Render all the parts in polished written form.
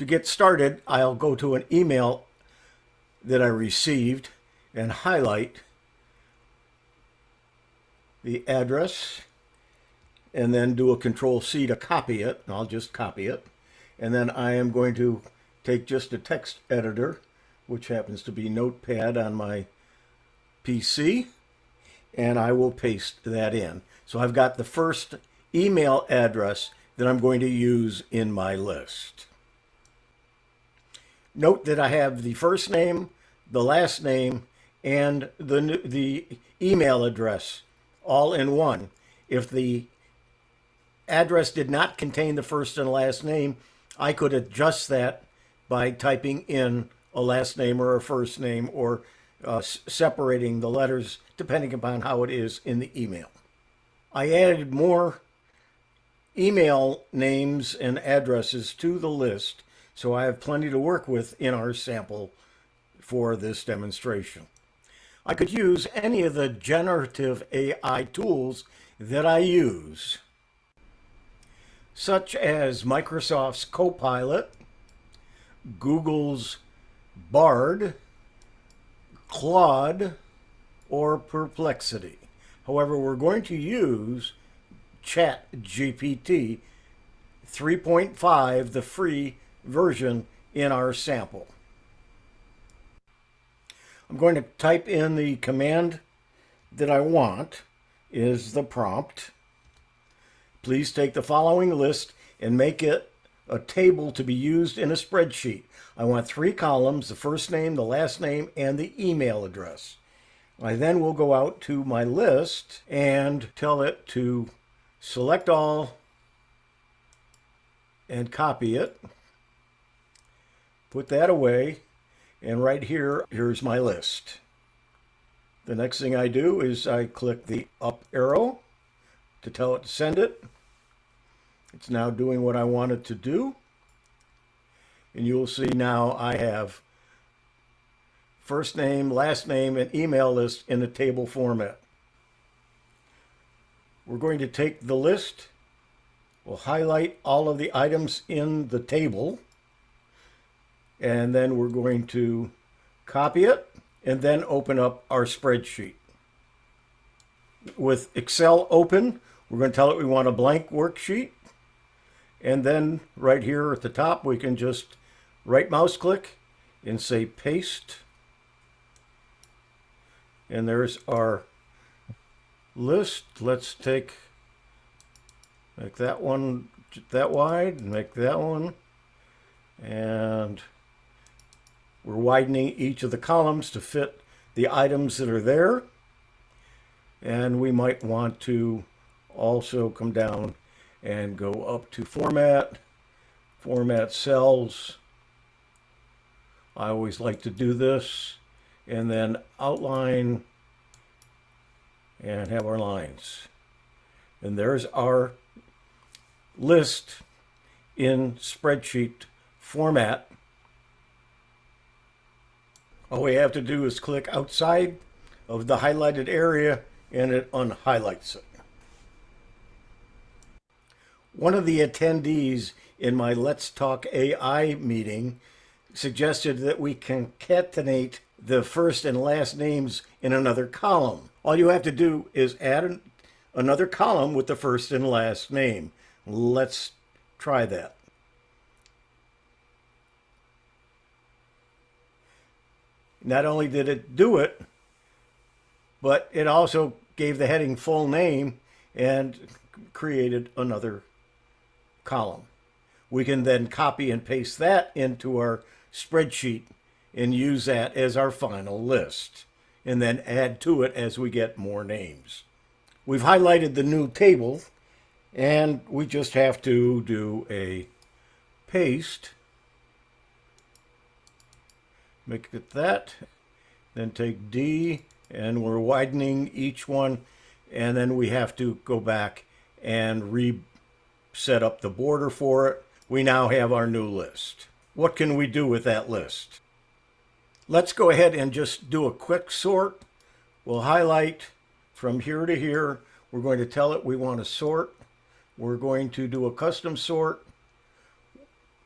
get started, I'll go to an email that I received and highlight the address and then do a Control-C to copy it. I'll just copy it. And then I am going to take just a text editor, which happens to be Notepad on my PC, and I will paste that in. So I've got the first email address that I'm going to use in my list. Note that I have the first name, the last name, and the email address all in one. If the address did not contain the first and last name, I could adjust that by typing in a last name or a first name, or separating the letters depending upon how it is in the email. I added more email names and addresses to the list, so I have plenty to work with in our sample for this demonstration. I could use any of the generative AI tools that I use, such as Microsoft's Copilot, Google's Bard, Claude, or Perplexity. However, we're going to use ChatGPT 3.5, the free version, in our sample. I'm going to type in the command that I want, is the prompt. Please take the following list and make it a table to be used in a spreadsheet. I want 3 columns, the first name, the last name, and the email address. I then will go out to my list and tell it to select all and copy it. Put that away, and right here, here's my list. The next thing I do is I click the up arrow to tell it to send it. It's now doing what I want it to do. And you'll see now I have first name, last name, and email list in a table format. We're going to take the list, we'll highlight all of the items in the table, and then we're going to copy it and then open up our spreadsheet. With Excel open, we're going to tell it we want a blank worksheet. And then right here at the top, we can just right mouse click and say paste. And there's our list. Let's make that one that wide, and make that one. And we're widening each of the columns to fit the items that are there. And we might want to also come down and go up to format cells. I always like to do this, and then outline and have our lines. And there's our list in spreadsheet format. All we have to do is click outside of the highlighted area and it unhighlights it. One of the attendees in my Let's Talk AI meeting suggested that we concatenate the first and last names in another column. All you have to do is add another column with the first and last name. Let's try that. Not only did it do it, but it also gave the heading full name and created another column. We can then copy and paste that into our spreadsheet and use that as our final list, and then add to it as we get more names. We've highlighted the new table, and we just have to do a paste. Make it that, then take D, and we're widening each one, and then we have to go back and reset up the border for it. We now have our new list. What can we do with that list? Let's go ahead and just do a quick sort. We'll highlight from here to here. We're going to tell it we want to sort. We're going to do a custom sort.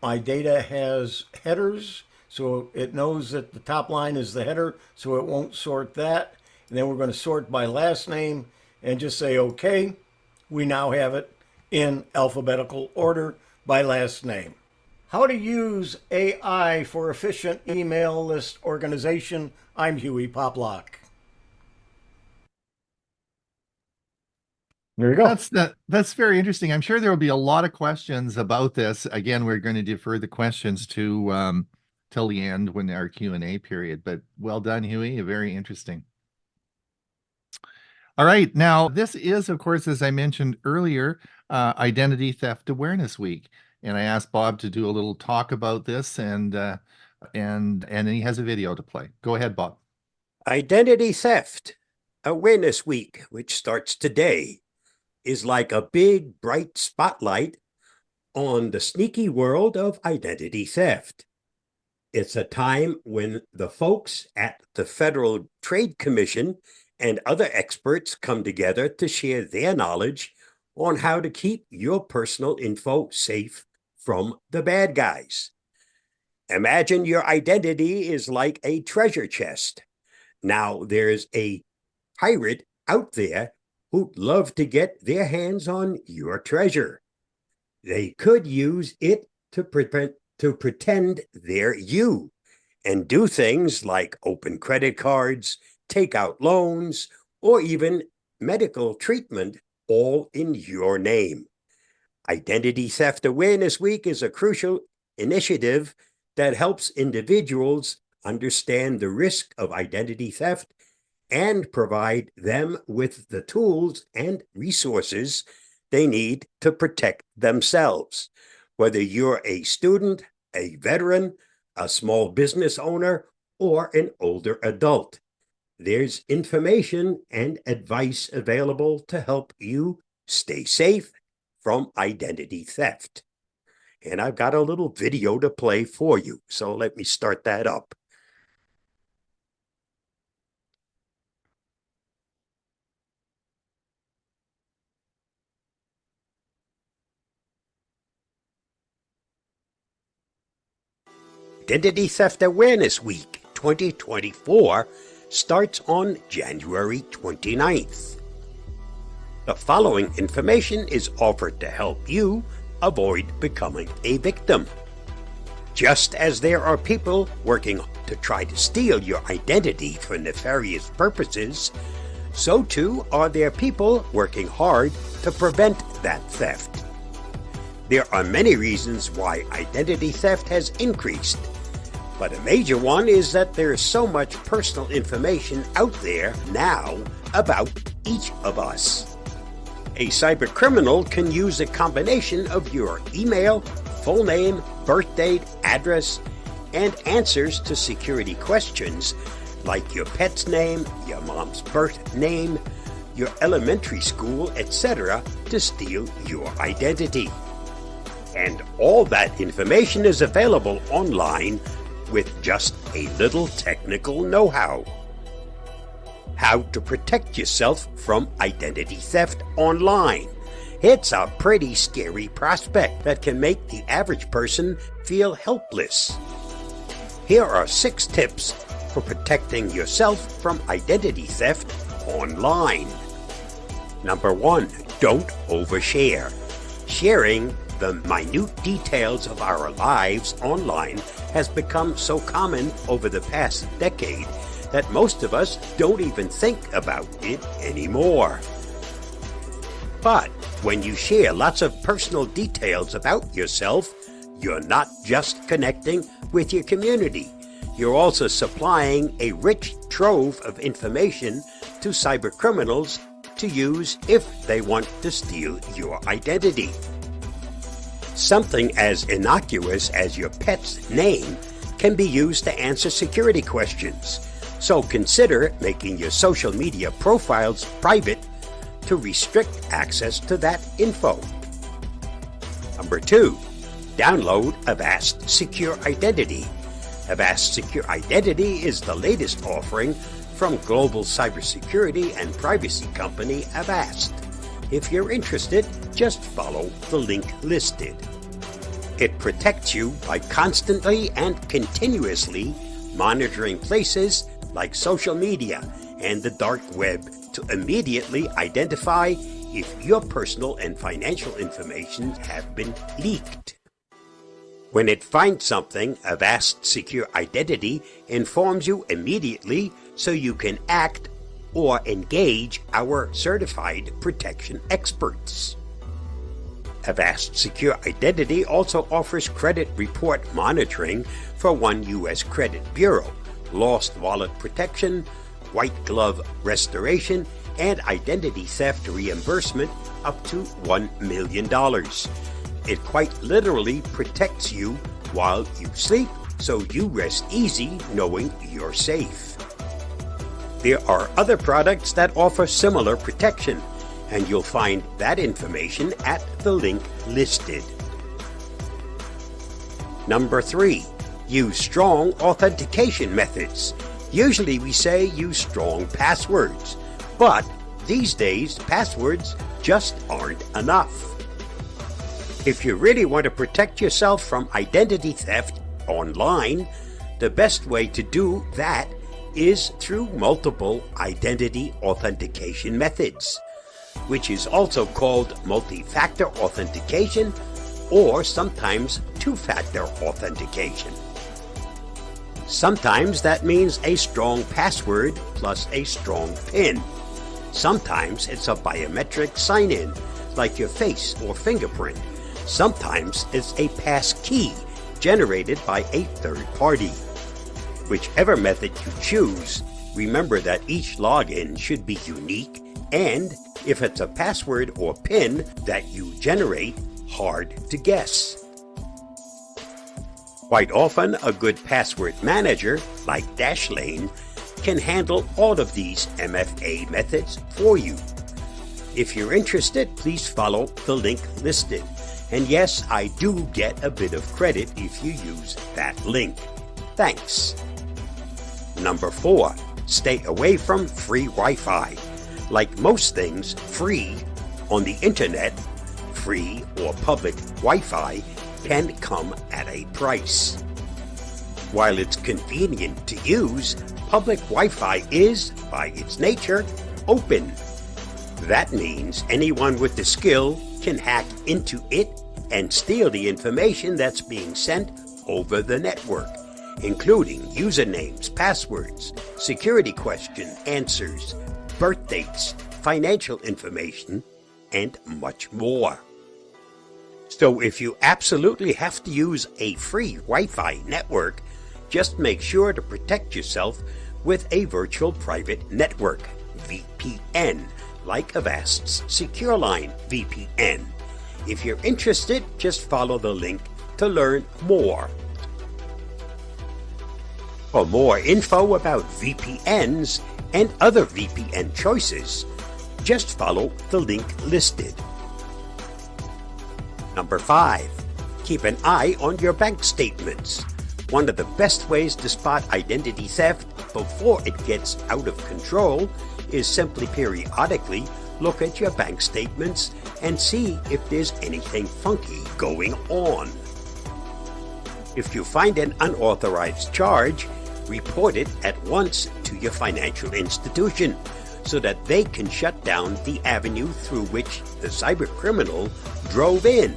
my data has headers, so it knows that the top line is the header, so it won't sort that. And then we're going to sort by last name and just say OK. We now have it in alphabetical order by last name. How to use AI for efficient email list organization. I'm Hewie Poplock. There you go. That's very interesting. I'm sure there will be a lot of questions about this. Again, we're going to defer the questions to till the end when our Q&A period. But well done, Hewie. Very interesting. All right. Now, this is, of course, as I mentioned earlier, Identity Theft Awareness Week, and I asked Bob to do a little talk about this, and he has a video to play. Go ahead, Bob. Identity Theft Awareness Week, which starts today, is like a big, bright spotlight on the sneaky world of identity theft. It's a time when the folks at the Federal Trade Commission and other experts come together to share their knowledge on how to keep your personal info safe from the bad guys. Imagine your identity is like a treasure chest. Now there's a pirate out there who'd love to get their hands on your treasure. They could use it to pretend they're you and do things like open credit cards, take out loans, or even medical treatment, all in your name. Identity Theft Awareness Week is a crucial initiative that helps individuals understand the risk of identity theft and provide them with the tools and resources they need to protect themselves. Whether you're a student, a veteran, a small business owner, or an older adult, there's information and advice available to help you stay safe from identity theft. And I've got a little video to play for you, so let me start that up. Identity Theft Awareness Week 2024 starts on January 29th. The following information is offered to help you avoid becoming a victim. Just as there are people working to try to steal your identity for nefarious purposes, so too are there people working hard to prevent that theft. There are many reasons why identity theft has increased, but a major one is that there is so much personal information out there now about each of us. A cybercriminal can use a combination of your email, full name, birth date, address, and answers to security questions like your pet's name, your mom's birth name, your elementary school, etc. to steal your identity. And all that information is available online with just a little technical know-how. How to protect yourself from identity theft online. It's a pretty scary prospect that can make the average person feel helpless. Here are 6 tips for protecting yourself from identity theft online. Number 1, don't overshare. Sharing the minute details of our lives online has become so common over the past decade that most of us don't even think about it anymore. But when you share lots of personal details about yourself, you're not just connecting with your community, you're also supplying a rich trove of information to cybercriminals to use if they want to steal your identity. Something as innocuous as your pet's name can be used to answer security questions, so consider making your social media profiles private to restrict access to that info. Number 2, download Avast Secure Identity. Avast Secure Identity is the latest offering from global cybersecurity and privacy company Avast. If you're interested, just follow the link listed. It protects you by constantly and continuously monitoring places like social media and the dark web to immediately identify if your personal and financial information have been leaked. When it finds something, Avast Secure Identity informs you immediately so you can act or engage our certified protection experts. Avast Secure Identity also offers credit report monitoring for one U.S. credit bureau, lost wallet protection, white glove restoration, and identity theft reimbursement up to $1 million. It quite literally protects you while you sleep, so you rest easy knowing you're safe. There are other products that offer similar protection, and you'll find that information at the link listed. Number 3. Use strong authentication methods. Usually we say use strong passwords, but these days passwords just aren't enough. If you really want to protect yourself from identity theft online, the best way to do that is through multiple identity authentication methods, which is also called multi-factor authentication or sometimes two-factor authentication. Sometimes that means a strong password plus a strong PIN. Sometimes it's a biometric sign-in, like your face or fingerprint. Sometimes it's a pass key generated by a third party. Whichever method you choose, remember that each login should be unique, and if it's a password or PIN that you generate, hard to guess. Quite often, a good password manager, like Dashlane, can handle all of these MFA methods for you. If you're interested, please follow the link listed. And yes, I do get a bit of credit if you use that link. Thanks. Number 4. Stay away from free Wi-Fi. Like most things free on the internet, free or public Wi-Fi can come at a price. While it's convenient to use, public Wi-Fi is, by its nature, open. That means anyone with the skill can hack into it and steal the information that's being sent over the network, including usernames, passwords, security question answers, birth dates, financial information, and much more. So if you absolutely have to use a free Wi-Fi network, just make sure to protect yourself with a virtual private network, VPN, like Avast's SecureLine VPN. If you're interested, just follow the link to learn more. For more info about VPNs and other VPN choices, just follow the link listed. Number 5. Keep an eye on your bank statements. One of the best ways to spot identity theft before it gets out of control is simply periodically look at your bank statements and see if there's anything funky going on. If you find an unauthorized charge, report it at once to your financial institution so that they can shut down the avenue through which the cybercriminal drove in.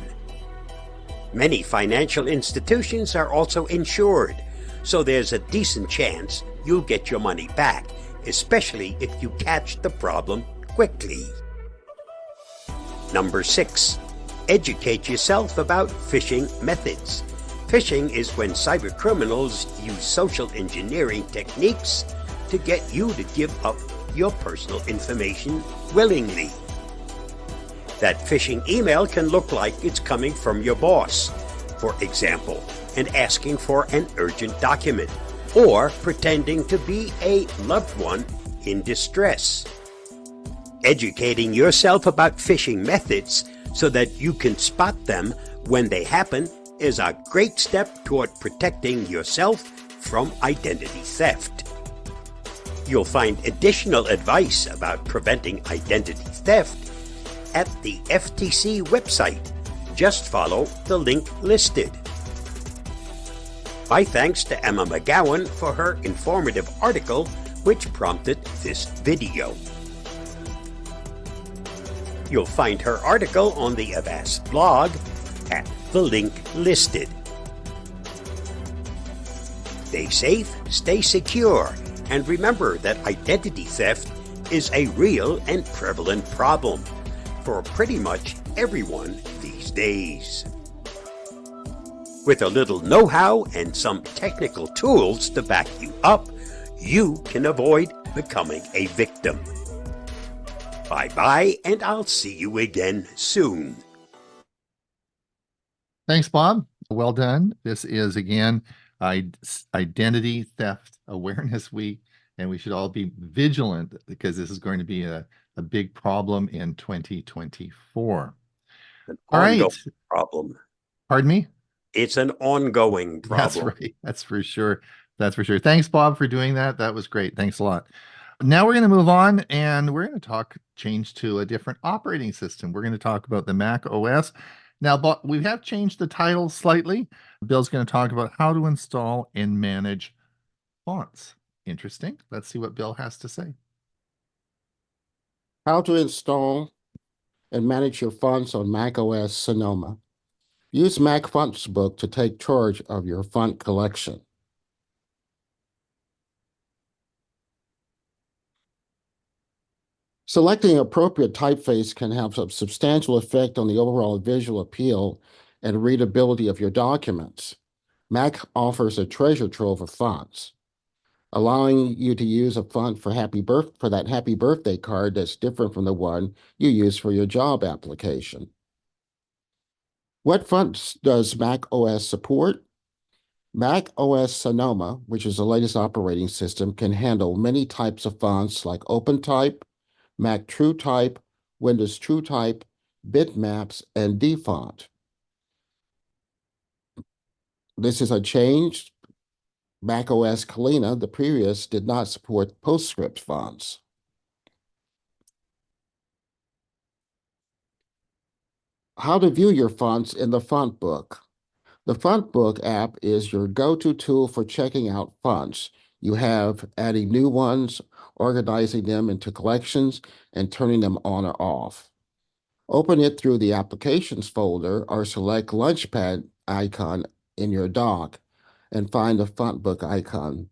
Many financial institutions are also insured, so there's a decent chance you'll get your money back, especially if you catch the problem quickly. Number 6. Educate yourself about phishing methods. Phishing is when cybercriminals use social engineering techniques to get you to give up your personal information willingly. That phishing email can look like it's coming from your boss, for example, and asking for an urgent document, or pretending to be a loved one in distress. Educating yourself about phishing methods so that you can spot them when they happen is a great step toward protecting yourself from identity theft. You'll find additional advice about preventing identity theft at the FTC website, Just follow the link listed. My thanks to Emma McGowan for her informative article which prompted this video. You'll find her article on the Avast blog at the link listed. Stay safe, stay secure, and remember that identity theft is a real and prevalent problem for pretty much everyone these days. With a little know-how and some technical tools to back you up, you can avoid becoming a victim. Bye-bye, and I'll see you again soon. Thanks, Bob. Well done. This is, again, Identity Theft Awareness Week, and we should all be vigilant because this is going to be a big problem in 2024. An All right. ongoing problem. Pardon me? It's an ongoing problem. That's right. That's for sure. That's for sure. Thanks, Bob, for doing that. That was great. Thanks a lot. Now we're going to move on, and we're going to change to a different operating system. We're going to talk about the Mac OS. Now, Bob, we have changed the title slightly. Bill's going to talk about how to install and manage fonts. Interesting. Let's see what Bill has to say. How to install and manage your fonts on Mac OS Sonoma. Use Mac Fonts Book to take charge of your font collection. Selecting appropriate typeface can have a substantial effect on the overall visual appeal and readability of your documents. Mac offers a treasure trove of fonts, allowing you to use a font for that happy birthday card that's different from the one you use for your job application. What fonts does Mac OS support? Mac OS Sonoma, which is the latest operating system, can handle many types of fonts like OpenType, Mac TrueType, Windows TrueType, bitmaps, and dfont. This is a change. Mac OS Kalina, the previous, did not support PostScript fonts. How to view your fonts in the Font Book. The Font Book app is your go-to tool for checking out fonts. You have adding new ones, organizing them into collections, and turning them on or off. Open it through the Applications folder or select Launchpad icon in your dock and find the Font Book icon.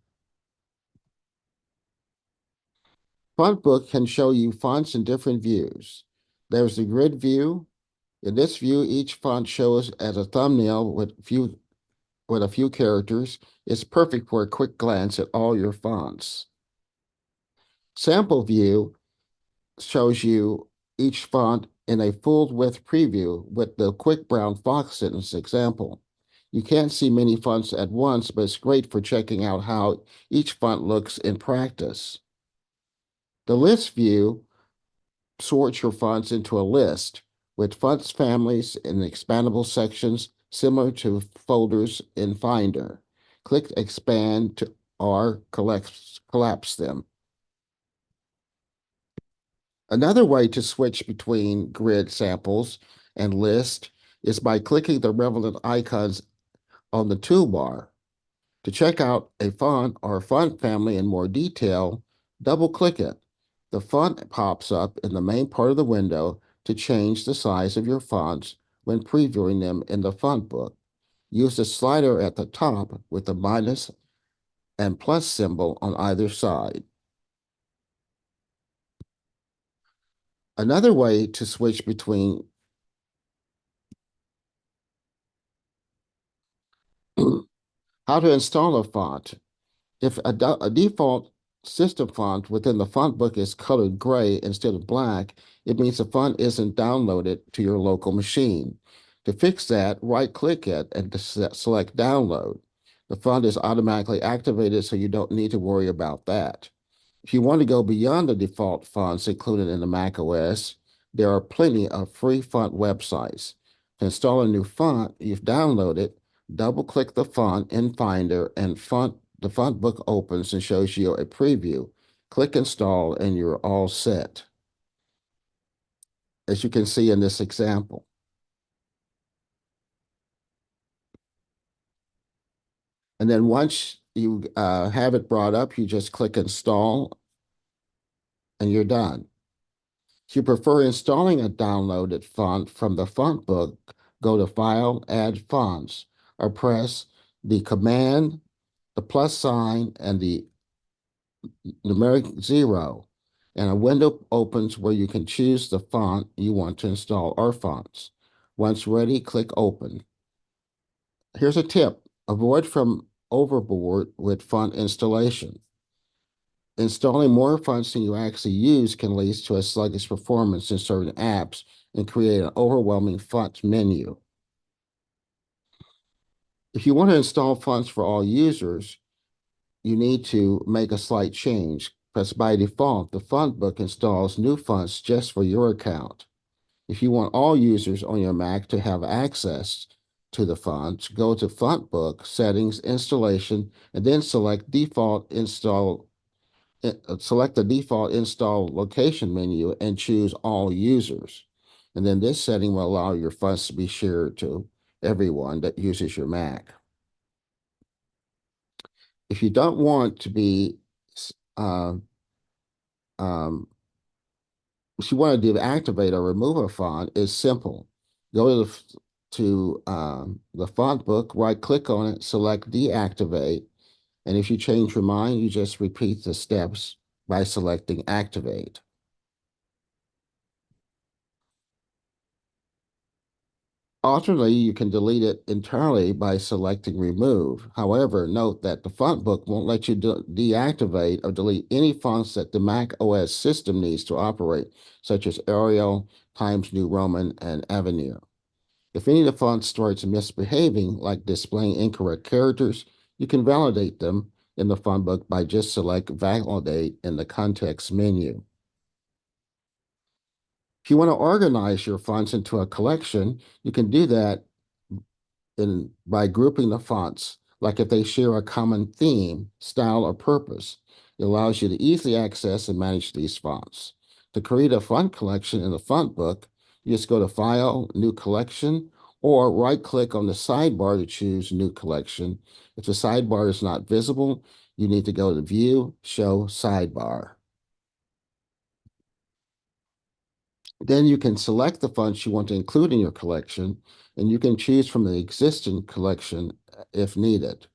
Font Book can show you fonts in different views. There's the grid view. In this view, each font shows as a thumbnail with a few characters. It's perfect for a quick glance at all your fonts. Sample view shows you each font in a full-width preview with the quick brown fox sentence example. You can't see many fonts at once, but it's great for checking out how each font looks in practice. The list view sorts your fonts into a list with fonts families in expandable sections similar to folders in Finder. Click Expand or collapse them. Another way to switch between grid samples and list is by clicking the relevant icons on the toolbar. To check out a font or font family in more detail, double-click it. The font pops up in the main part of the window to change the size of your fonts when previewing them in the Font Book. Use the slider at the top with the minus and plus symbol on either side. Another way to switch between how to install a font. If a default system font within the Font Book is colored gray instead of black, it means the font isn't downloaded to your local machine. To fix that, right-click it and select Download. The font is automatically activated, so you don't need to worry about that. If you want to go beyond the default fonts included in the Mac OS, there are plenty of free font websites. To install a new font you've downloaded, double-click the font in Finder and the Font Book opens and shows you a preview. Click Install and you're all set, as you can see in this example. And then once you have it brought up, you just click install and you're done. If you prefer installing a downloaded font from the font book, go to File, Add Fonts, or press the command, the plus sign, and the numeric 0. And a window opens where you can choose the font you want to install or fonts. Once ready, click Open. Here's a tip. Avoid from overboard with font installation. Installing more fonts than you actually use can lead to a sluggish performance in certain apps and create an overwhelming font menu. If you want to install fonts for all users, you need to make a slight change, because by default, the font book installs new fonts just for your account. If you want all users on your Mac to have access to the fonts, go to Font Book, Settings, Installation, and then select the default install location menu and choose all users. And then this setting will allow your fonts to be shared to everyone that uses your Mac. If you don't want to be, uh, if you want to deactivate or remove a font, it's simple. Go to the font book, right click on it, select deactivate. And if you change your mind, you just repeat the steps by selecting activate. Alternately, you can delete it entirely by selecting remove. However, note that the font book won't let you deactivate or delete any fonts that the Mac OS system needs to operate, such as Arial, Times New Roman, and Avenir. If any of the fonts starts misbehaving, like displaying incorrect characters, you can validate them in the font book by just select validate in the context menu. If you want to organize your fonts into a collection, you can do that by grouping the fonts, like if they share a common theme, style, or purpose. It allows you to easily access and manage these fonts. To create a font collection in the font book, you just go to File, New Collection, or right-click on the sidebar to choose New Collection. If the sidebar is not visible, you need to go to View, Show Sidebar. Then you can select the fonts you want to include in your collection, and you can choose from the existing collection if needed.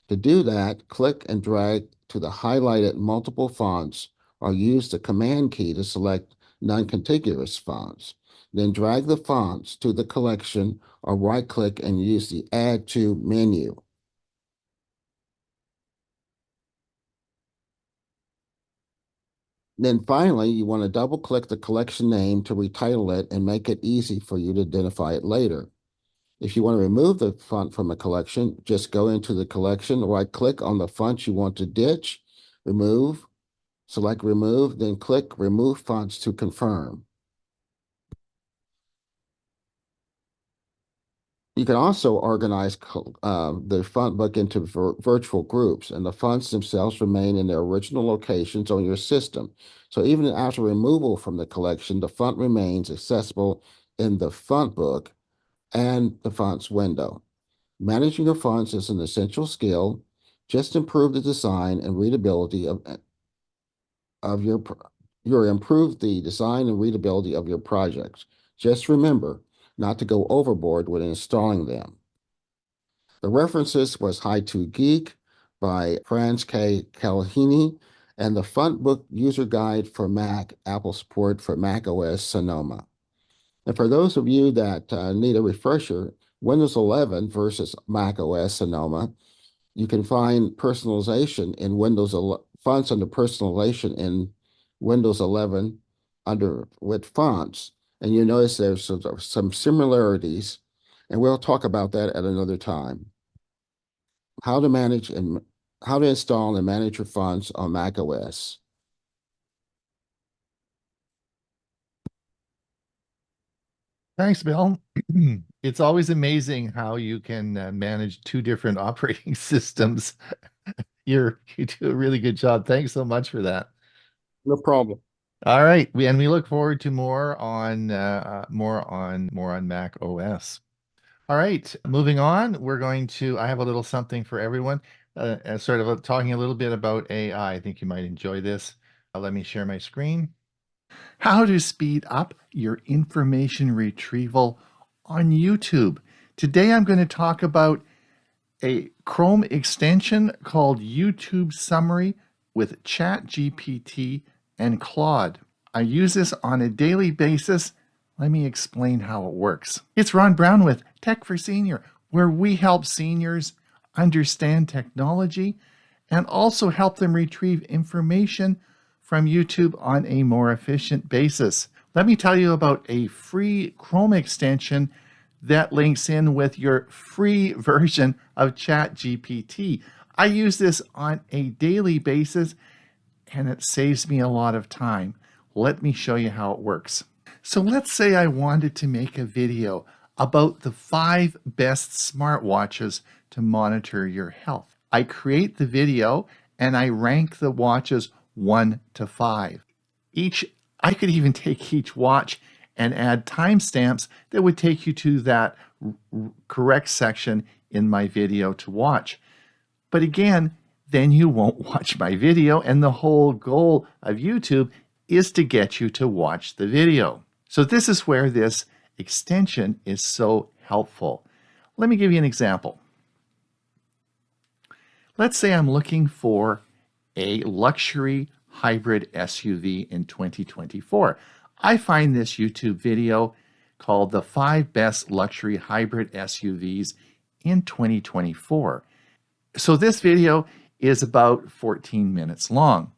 To do that, click and drag to the highlighted multiple fonts, or use the Command key to select non-contiguous fonts. Then drag the fonts to the collection, or right-click and use the Add To menu. Then finally, you want to double-click the collection name to retitle it and make it easy for you to identify it later. If you want to remove the font from a collection, just go into the collection, right-click on the font you want to ditch, remove, select remove, then click remove fonts to confirm. You can also organize the font book into virtual groups, and the fonts themselves remain in their original locations on your system. So even after removal from the collection, the font remains accessible in the font book and the fonts window. Managing your fonts is an essential skill. Just improve the design and readability of your improve the design and readability of your projects. Just remember not to go overboard when installing them. The references was How2Geek by Franz K. Calhini and the Font Book User Guide for Mac, Apple support for Mac OS Sonoma. And for those of you that need a refresher, Windows 11 versus Mac OS Sonoma, you can find personalization in fonts under personalization in Windows 11 with fonts. And you notice there's some similarities, and we'll talk about that at another time. How to install and manage your fonts on Mac OS. Thanks, Bill. It's always amazing how you can manage two different operating systems. You do a really good job. Thanks so much for that. No problem. All right, we look forward to more on Mac OS. All right, moving on, I have a little something for everyone, sort of talking a little bit about AI. I think you might enjoy this. Let me share my screen. How to speed up your information retrieval on YouTube. Today I'm going to talk about a Chrome extension called YouTube Summary with ChatGPT and Claude. I use this on a daily basis. Let me explain how it works. It's Ron Brown with Tech for Senior, where we help seniors understand technology and also help them retrieve information from YouTube on a more efficient basis. Let me tell you about a free Chrome extension that links in with your free version of ChatGPT. I use this on a daily basis and it saves me a lot of time. Let me show you how it works. So let's say I wanted to make a video about the 5 best smartwatches to monitor your health. I create the video and I rank the watches 1 to 5. I could even take each watch and add timestamps that would take you to that correct section in my video to watch. But again, then you won't watch my video, and the whole goal of YouTube is to get you to watch the video. So this is where this extension is so helpful. Let me give you an example. Let's say I'm looking for a luxury hybrid SUV in 2024. I find this YouTube video called The 5 Best Luxury Hybrid SUVs in 2024. So this video is about 14 minutes long.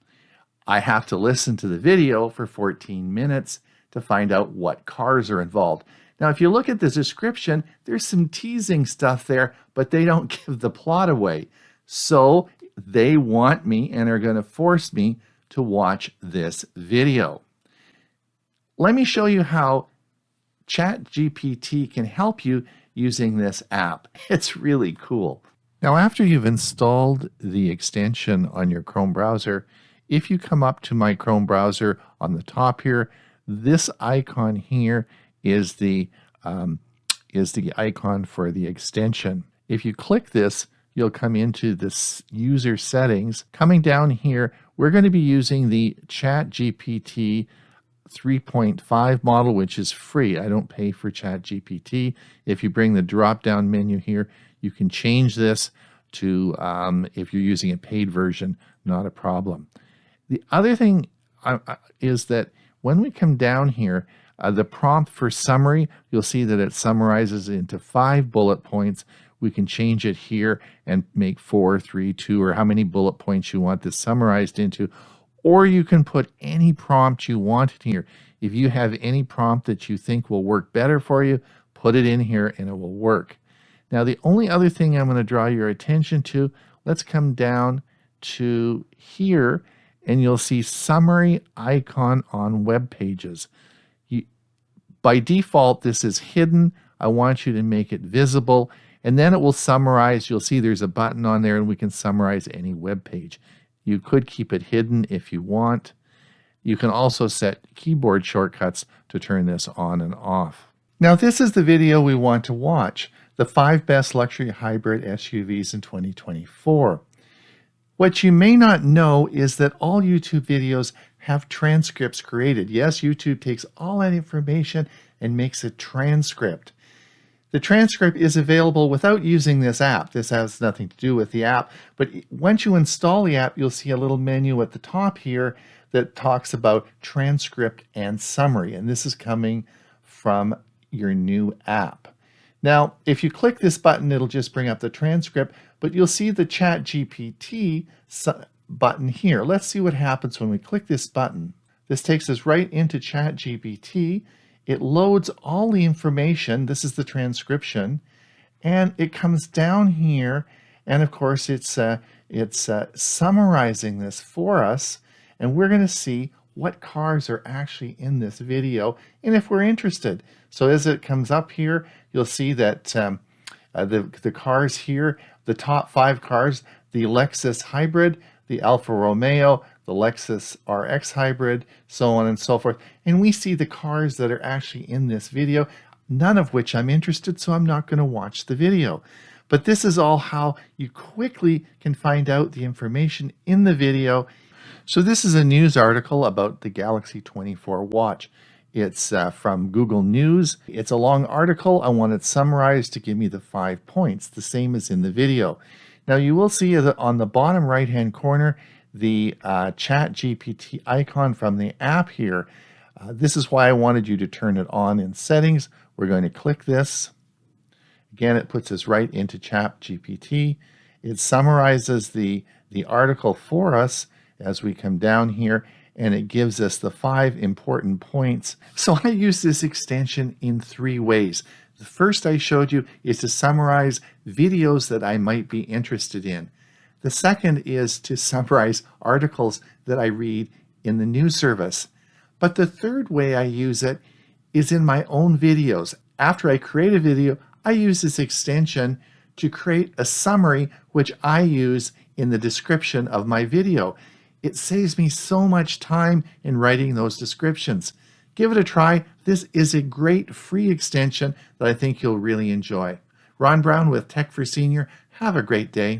I have to listen to the video for 14 minutes to find out what cars are involved. Now, if you look at the description, there's some teasing stuff there, but they don't give the plot away. So they want me and are going to force me to watch this video. Let me show you how ChatGPT can help you using this app. It's really cool. Now, after you've installed the extension on your Chrome browser, if you come up to my Chrome browser on the top here, this icon here is the icon for the extension. If you click this, you'll come into this user settings. Coming down here, we're going to be using the ChatGPT 3.5 model, which is free. I don't pay for ChatGPT. If you bring the drop-down menu here, you can change this to, if you're using a paid version, not a problem. The other thing is that when we come down here, the prompt for summary, you'll see that it summarizes into 5 bullet points. We can change it here and make 4, 3, 2, or how many bullet points you want this summarized into. Or you can put any prompt you want in here. If you have any prompt that you think will work better for you, put it in here and it will work. Now, the only other thing I'm going to draw your attention to, let's come down to here and you'll see summary icon on web pages. By default, this is hidden. I want you to make it visible, and then it will summarize. You'll see there's a button on there and we can summarize any web page. You could keep it hidden if you want. You can also set keyboard shortcuts to turn this on and off. Now, this is the video we want to watch, the 5 best luxury hybrid SUVs in 2024. What you may not know is that all YouTube videos have transcripts created. Yes, YouTube takes all that information and makes a transcript. The transcript is available without using this app. This has nothing to do with the app, but once you install the app, you'll see a little menu at the top here that talks about transcript and summary, and this is coming from your new app. Now, if you click this button, it'll just bring up the transcript, but you'll see the ChatGPT button here. Let's see what happens when we click this button. This takes us right into ChatGPT. It loads all the information. This is the transcription, and it comes down here, and of course it's summarizing this for us, and we're going to see what cars are actually in this video and if we're interested. So as it comes up here, you'll see that the cars here, the top 5 cars, the Lexus Hybrid, the Alfa Romeo, the Lexus RX Hybrid, so on and so forth. And we see the cars that are actually in this video. none of which I'm interested, so I'm not going to watch the video. But this is all how you quickly can find out the information in the video. So this is a news article about the Galaxy 24 watch. It's from Google News. It's a long article. I want it summarized to give me the 5 points, the same as in the video. Now you will see that on the bottom right-hand corner, the ChatGPT icon from the app here. This is why I wanted you to turn it on in settings. We're going to click this. Again, it puts us right into ChatGPT. It summarizes the article for us as we come down here, and it gives us the 5 important points. So I use this extension in 3 ways. The first I showed you is to summarize videos that I might be interested in. The second is to summarize articles that I read in the news service. But the third way I use it is in my own videos. After I create a video, I use this extension to create a summary which I use in the description of my video. It saves me so much time in writing those descriptions. Give it a try. This is a great free extension that I think you'll really enjoy. Ron Brown with Tech for Senior. Have a great day.